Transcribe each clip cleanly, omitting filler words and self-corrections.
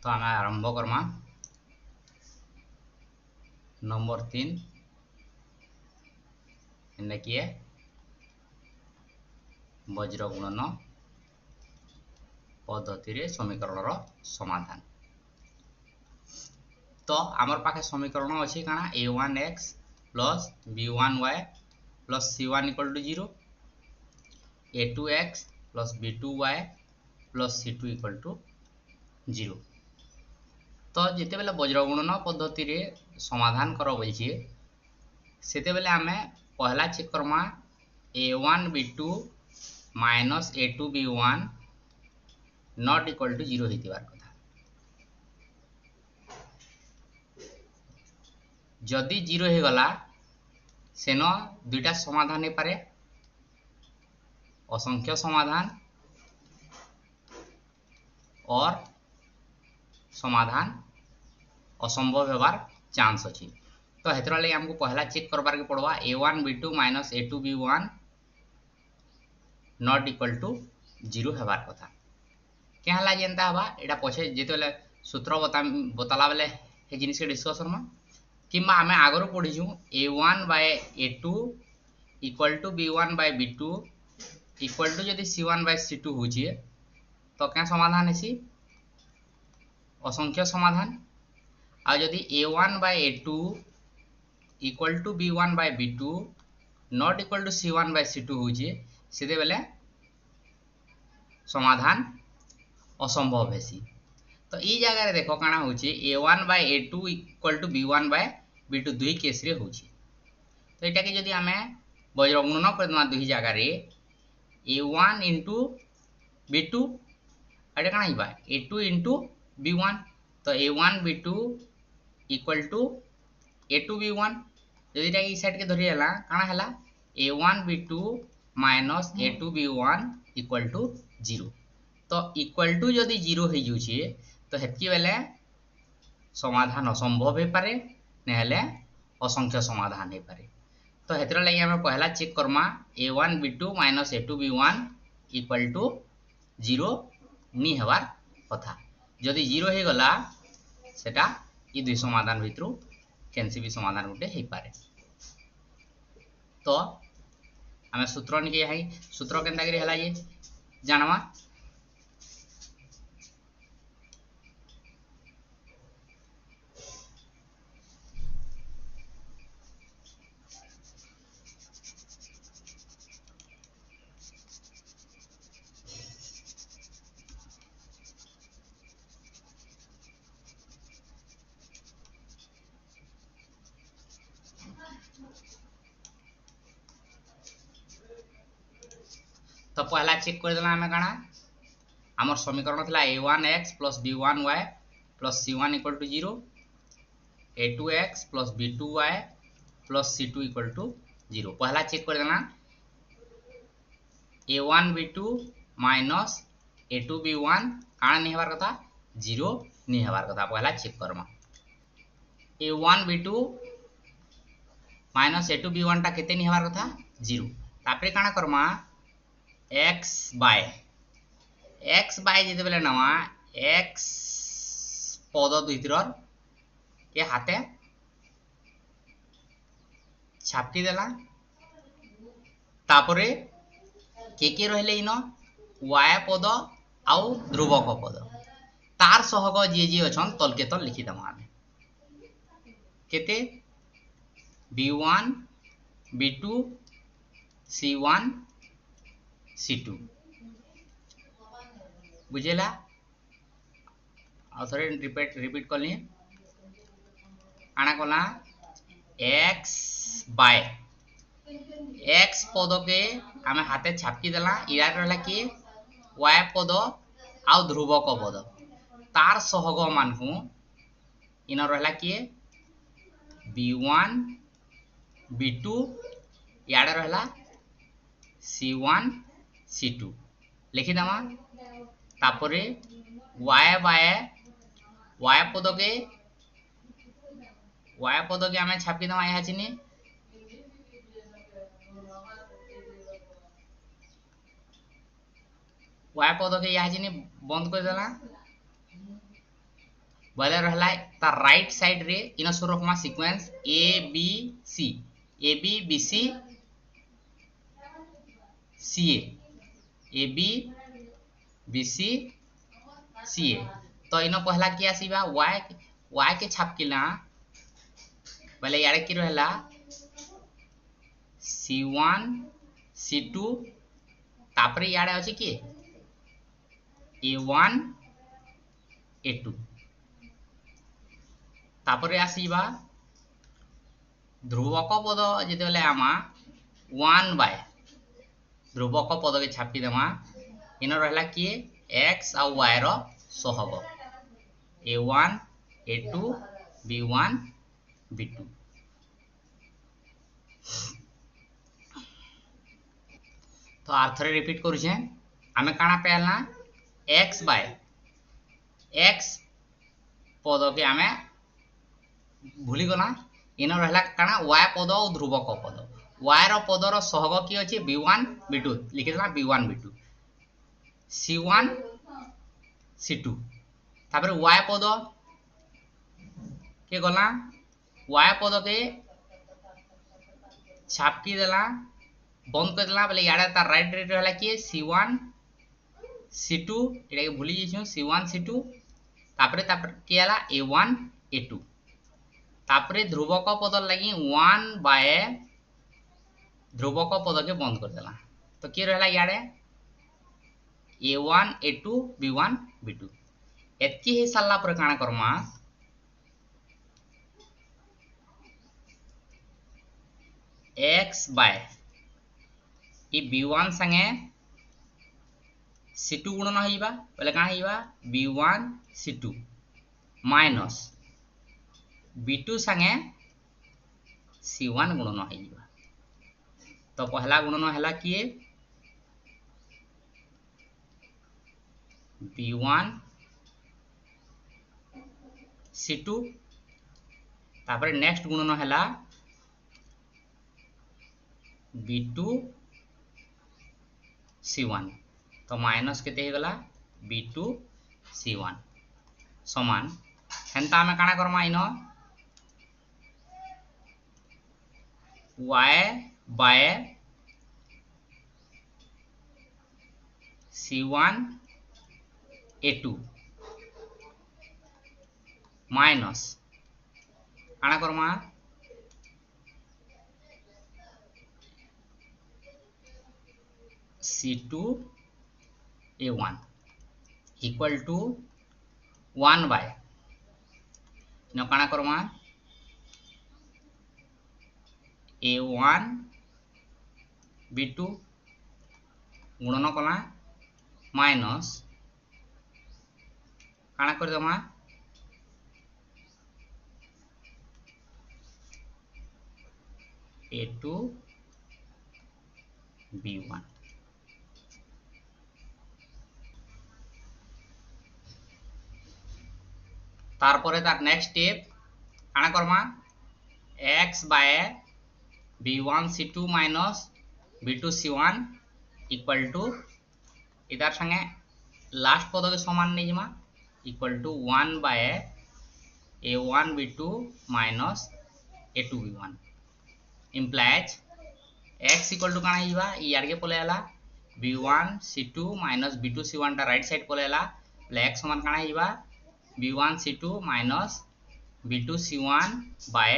तो आम आरंभ करमा नंबर 3 इन्हें किए वज्र गुणन पद्धति समीकरण समाधान। तो आमर पाखे समीकरण अच्छी काना a1x plus b1y plus c1 equal to 0, a2x plus b2y plus c2 equal to 0। तो जिते बेले वज्र गुणन पद्धति रे समाधान कर बोलछी सेते बेले आमे पहला चेक करमा a1 b2 minus a2 b1 not equal to 0 होइतिबार कथा। जदि 0 हो गला सेन दुईटा समाधान हो पारे, असंख्य समाधान और समाधान असंभव होबार चांस अच्छी। तो हेतरा लगे हमको पहला चेक करबार के पड़वा a1 b2 minus a2 b1 not equal to 0 होबार कथा। क्या हला जेनता हबा एटा पछे जेतेले सूत्र बताला बेले हे जिनिस के डिस्कस करमा किंबा आमे आगरो पढिजु a1 by a2 equal to b1 by b2 equal to जदि c1 बाय c2 होची तो क्या समाधान हेसी असंख्य समाधान। आ जदि a1 by a2 equal to b1 by b2 not equal to c1 by c2 होची सेते बेले समाधान असंभव हेसी। तो ई जगह रे देखो काना होची a1 by a2 equal to b1 by b2 दुई केस रे होची। तो एटा के जदि हमें वज्र गुणन करदमा दुई जगह रे a1 इंटू b2 एटा काना हिबा a2 इंटू b1। तो a1 b2 equal to a2 b1 जदि एटा ई साइड के धरि हला काना हला a1 b2 minus a2 b1 equal to 0। तो इक्वल टू जदि 0 हो जुची तो हेतकी बेले समाधान असंभव हो पारे नेहले असंख्य समाधान हो पारे। तो हेतरा लगी हमें पहला चेक करमा a1 b2 minus a2 b1 equal to 0 नी हबार कथा। जदि 0 हो गला सेटा ई दुई समाधान भितरु केनसी भी समाधान गुटे हो पारे। तो हमें सूत्र निके हाई सूत्र केनता करी हला ये जानवा तो पहला चेक कर देला हमें काना आमर समीकरण थिला a1x plus b1y plus c1 equal to 0, a2x plus b2y plus c2 equal to 0। पहला चेक कर देना a1 b2 minus a2 b1 काना नहीं हबार कथा 0 नहीं हबार कथा। पहला चेक करमा a1 b2 minus a2 b1 टा केते नहीं हबार कथा 0। तापरे काना करमा x बाय जेते बेले नवा x पद दुइतिर के हाथे छापकी देला तापरे के रहले इन y पद आउ ध्रुवक पद तार सहग जे जे अछन तल के तल लिखि दमा आमे केते b1 b2 c1 c2 बुझेला। और थोड़े रिपीट कर लिए आना कला x बाय x पद के आमे हाथे छापकी देला इरा रहला कि y पद आउ ध्रुवक पद तार सहग मानहु इन रहला कि b1 b2 याडे रहला c1 c2 लिखि दमा। तापरे y बाय y पद के आमे छापकी दमा यहाँ चिनी y पद के यहाँ चिनी बंद कर देला बोले रहला तार राइट साइड रे इन शुरू रखमा sequence A B C B C C A B B C C A. तो इन पहला क्या आसीबा y के छापकिला बोले यारे कि रहला C1 C2 तापरे यारे अछि कि A1 A2 तापरे आसीबा ध्रुवक पद जेते बेले आमा 1 बाय ध्रुवक पद के छापी देमा इन रहला कि x आ y रो सहग A1 A2 B1 B2। तो आर थरे रिपीट करूछे आमे काना पेलना x बाय x पद के आमे भूली गला इन रहला काना y पद और ध्रुवक पद y रो पद रो सहग की अछि b1 b2 लिखि देला b1 b2 c1 c2 तापर y पद के गला y पद के छापकी देला बंद कर देला बोले याडा तार राइट रेट रहला कि c1 c2 एटा के भूली जेछु c1 c2 तापर के आला a1 a2 तापर ध्रुवक पद लागि 1 बाय ध्रुवक पद के बंद कर देला तो के रहला याडे a1 a2 b1 b2 एतकी हे साला पर काना करमा x बाय ई b1 संगे c2 गुणन होइबा बोले काना होइबा b1 c2 माइनस b2 संगे c1 गुणन होइबा। तो पहला गुणन हला कि b1 c2 तापर नेक्स्ट गुणन हला b2 c1 तो माइनस केते हे गला b2 c1 समान हेंता में काना करमा इनो y by c1 a2 minus काना करमा c2 a1 equal to 1 bye न काना करमा a1 b2 गुणन कला माइनस काना कर दमा a2 b1 तारपरे तार नेक्स्ट स्टेप काना करमा x by b1 c2 minus b2 c1 equal to इधर संगे लास्ट पद के समान नहीं जमा equal to 1 by a1 b2 minus a2 b1 implies x equal to काना हिबा ई यार के पले आला b1 c2 minus b2 c1 टा राइट साइड पले आला x समान काना Hiba b1 c2 minus b2 c1 bye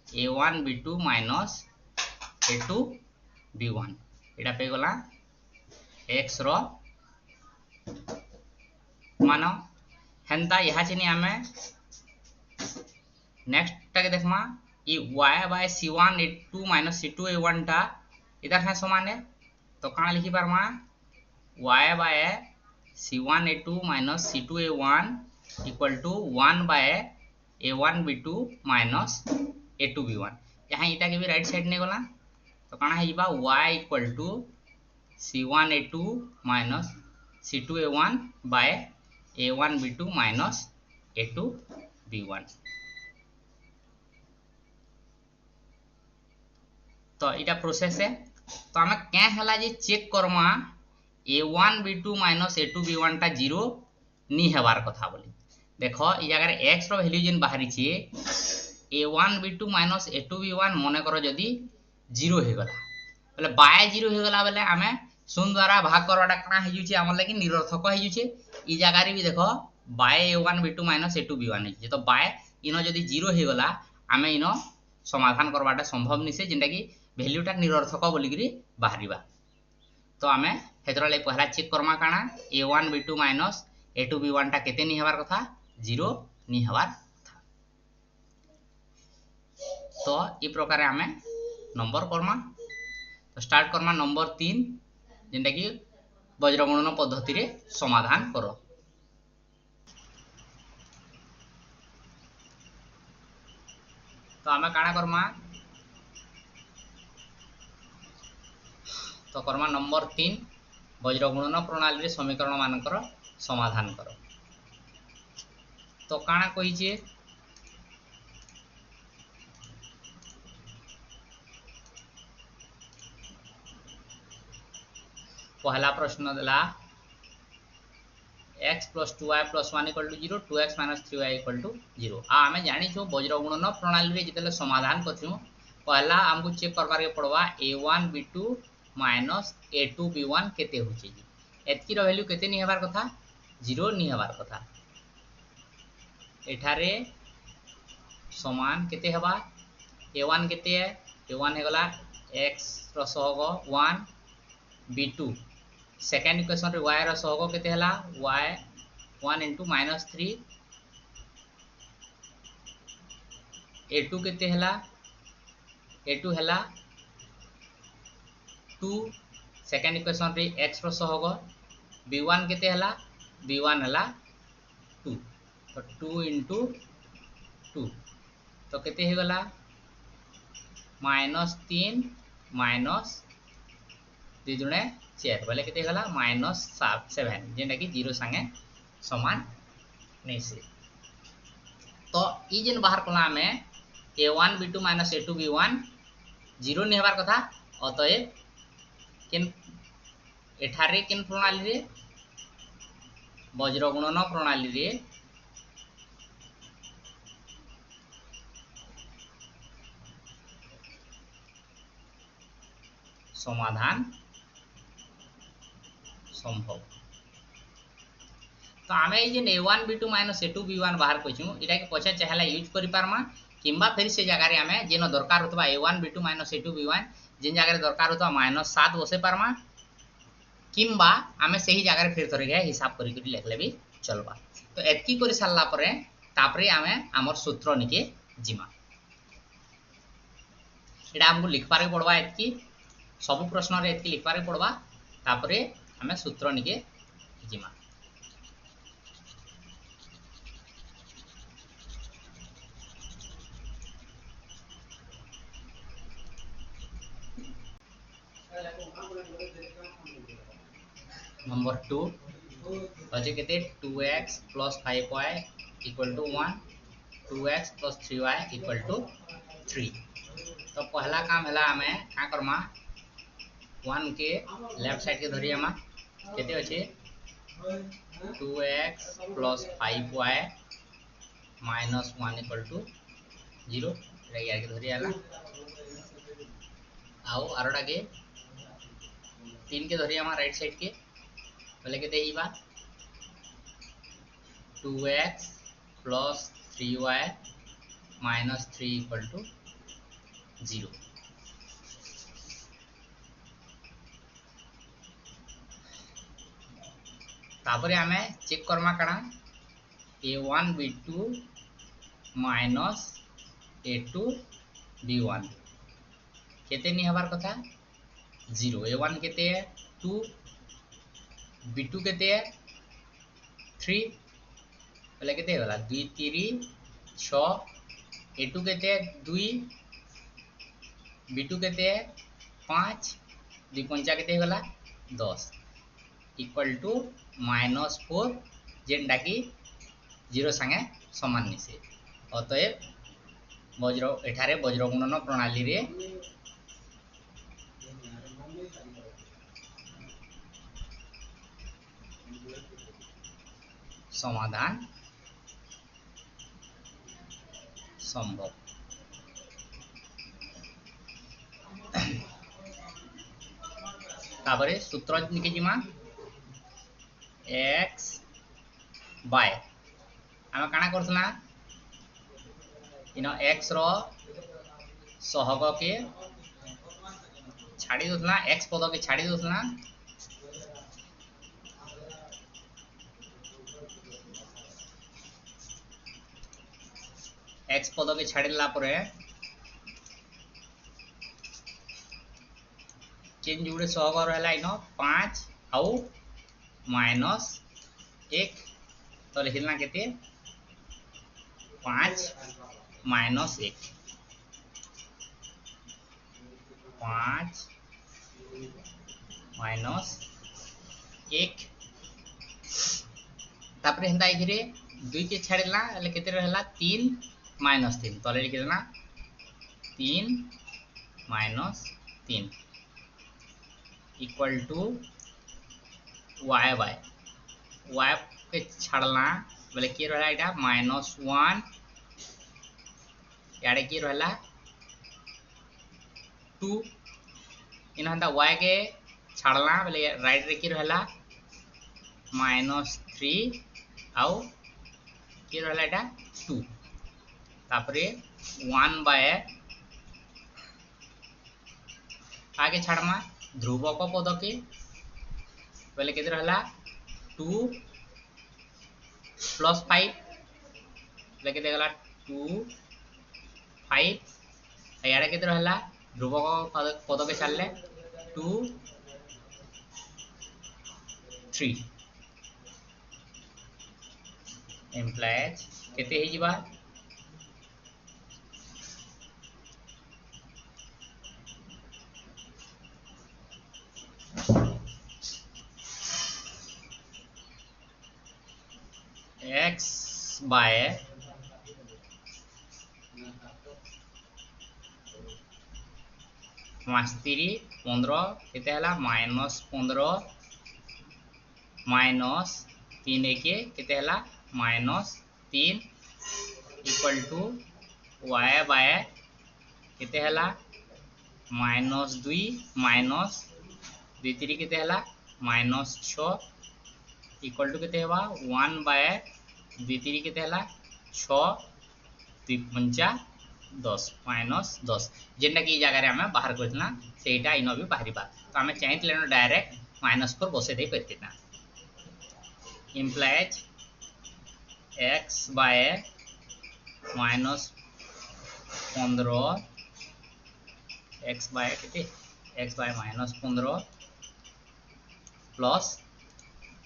a1 b2 minus a2 b1 एटा पे गला x रो मानो हेंता यहा चिनी आमे नेक्स्ट टा के देखमा ई y by c1 a2 minus c2 a1 टा इधर है समान है तो काना लिखि पारमा y by c1 a2 minus c2 a1 equal to 1 by a1 b2 minus a2 b1 यहाँ इटा के भी राइट साइड ने गला तो काना हिबा y equal to c1 a2 minus c2 a1 by a1 b2 minus a2 b1। तो इटा प्रोसेस है तो हमें क्या हला जे चेक करमा a1 b2 minus a2 b1 टा 0 नी हेबार कथा बोली देख ई जगह एक्स रो वैल्यू जेन बाहरी छे a1 b2 minus a2 b1 मन कर जदी 0 हो गला बोले बाय 0 हो गला बोले आमे शून्य द्वारा भाग करवाटा कना हो जुचे हमर लागि निरर्थक हो जुचे ई जगह रे भी देखो bye a1 b2 minus a2 b1 है तो बाय इनो जदी 0 हो गला आमे इनो समाधान करवाटा संभव निसे जेंटा कि वैल्यूटा निरर्थक बोली करी बाहरीबा तो आमे हेतरा ले पहला चेक करमा काना a1 b2 minus a2 b1 टा केते नि हेबार कथा 0 नि हेबार कथा तो ई प्रकार आमे नंबर करमा तो स्टार्ट करमा नंबर 3 जेंटा कि वज्रगुणन पद्धति रे समाधान करो तो आमे काना करमा तो करमा नंबर 3 वज्रगुणन प्रणाली रे समीकरण मानकर समाधान करो तो काना कहि जे पहला प्रश्न देला x plus 2y plus 1 equal to 0 2x minus 3y equal to 0 आ हमें जानी छो वज्रगुणन प्रणाली रे जितले समाधान करछु पहला हमको चेक करबार के पड़वा a1 b2 minus a2 b1 केते होची एतकी रो वैल्यू केते नि हेबार कथा 0 नि हेबार कथा एठारे समान केते हेबा a1 केते है a1 हेगला x रो सहग 1 b2 सेकेंड इक्वेशन रे y रो सहग केते हला y 1 into minus 3 a2 केते हला a2 हला 2 सेकेंड इक्वेशन रे x रो सहग b1 केते हला b1 हला 2 तो 2 into 2 तो केते हे गला -3 माइनस 2 दुणे 4 बोले केते गला -7 जेंटा कि 0 संगे समान नहीं से तो ई जेन बाहर कला में a1 b2 a2 b1 0 नहीं हेबार कथा अतएव किन एठारे किन प्रणाली रे वज्रगुणन प्रणाली रे समाधान संभव तो आमे जे a1 b2 a2 b1 बाहर कइछु इटा के पछे चाहेला यूज करि पारमा किंबा फिर से जगह रे आमे जेनो दरकार होतबा a1 b2 a2 b1 जिन जगह रे दरकार होतबा -7 बसे पारमा किंबा आमे सही जगह रे फिर थरे के हिसाब करि करि लेखले भी चलबा तो एतकी करि सारला परे तापरे आमे हमर सूत्र निके जिमा एटा हमको लिखबार के पड़वा एतकी सब प्रश्न रे एतकी लिखबार के पड़वा तापरे आमे सूत्र निके जिमा नंबर 2 अच्छे केते 2x plus 5y equal to 1 2x plus 3y equal to 3 तो पहला काम हला हमें का करमा 1 के लेफ्ट साइड के धरिया मा केते अछि 2x plus 5y minus 1 equal to 0 रे यार के धरिया ला आओ आरोटा के 3 के धरिया मा राइट साइड के बोले के देइबा 2x plus 3y minus 3 equal to 0 तापरे हमें चेक करमा कणा a1 b2 minus a2 b1 केते नि हबार कथा 0 a1 केते है 2 b2 केते है 3 बोले केते होला 2 3 6 a2 केते है 2 b2 केते है 5 2 पंचा केते होला 10 इक्वल टू -4 जेंटा कि 0 संगे समान निसे अतएव वज्र एठारे वज्रगुणन प्रणाली रे समाधान असंभव। तापरे सूत्र लिखि जिमा x बाय आम काना करथना इन x रो सहग के छाड़ी दोथना, x पद के छाड़ी दोथना, x पद के छाड़ीला परे चेंज जुड़े सहग रहला इन 5 आउ -1 तो लिखना केते 5 -1 5 -1 तापरे हेंता इधरे 2 के छाड़ला ले केते रहला 3 -3 तो लिख देना 3 -3 equal to y by y के छाड़ला बोले के रहला एटा -1 याडे के रहला 2 इन हंता y के छाड़ला बोले राइट रे के रहला -3 आउ के रहला एटा 2 तापरे 1 बाय आगे छाड़मा ध्रुवक पद के बोले केते रहला 2 + 5 बोले केते गला 2 5 याडे केते रहला ध्रुवक पद के छाड़ले 2 3 implies केते हे जिबा x बाय -3 15 केते हला -15 -3 के केते हला -3 इक्वल टू y बाय केते हला -2 -2 3 केते हला -6 इक्वल टू केते हेबा 1 बाय 2 3 केते हला 6 2 5 10 -10 जेंटा कि जगह रे हमें बाहर करथना सेटा इनो भी बाहरीबा तो हमें चाहितले डायरेक्ट -4 बसे दे परथिना implies x by -15 x by केते x by -15 plus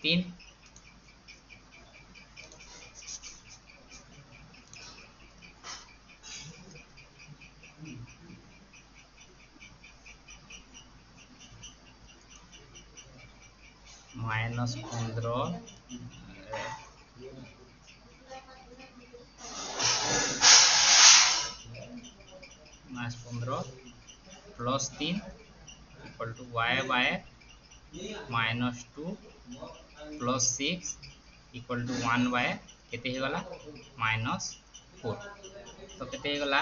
3 -15 plus 3 equal to y by -2 plus 6 equal to 1 by केते हे गला -4 तो केते हे गला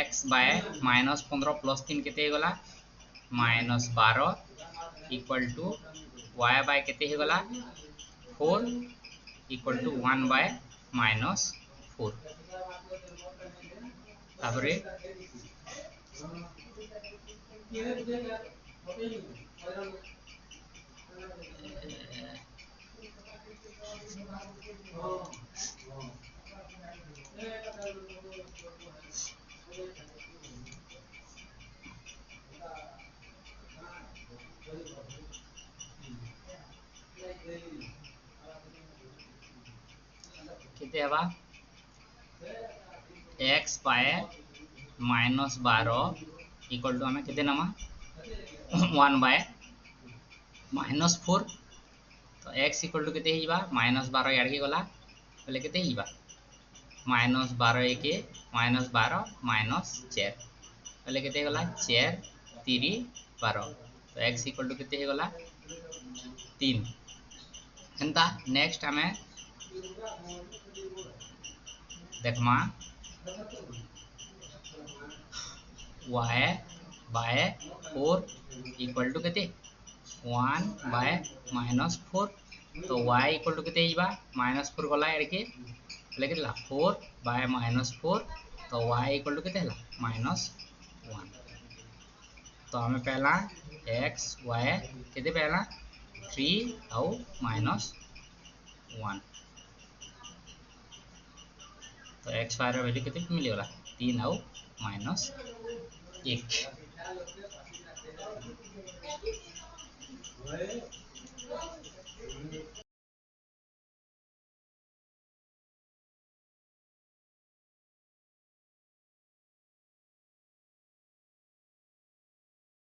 x बाय -15 प्लस 3 केते हे गला -12 इक्वल टू y बाय केते हे गला 4 इक्वल टू 1 बाय -4 तापरे केते हेबा x बाय -12 इक्वल टू हमें केते नमा 1 बाय -4 तो x इक्वल टू केते हिबा -12 याड के गला बोले केते हिबा -12 के -12 -4 बोले केते गला 4 3 12 तो x इक्वल टू केते हे गला 3 हेंता नेक्स्ट हमें देखमा y बाय 4 इक्वल टू केते 1 बाय -4 तो y इक्वल टू केते हिबा -4 गला एरके लेके ला 4 बाय -4 तो y इक्वल टू केते हला -1 तो हमें पहला x y केते पहला 3 आउ -1 तो x y रो वैल्यू केते मिली होला 3 आउ -1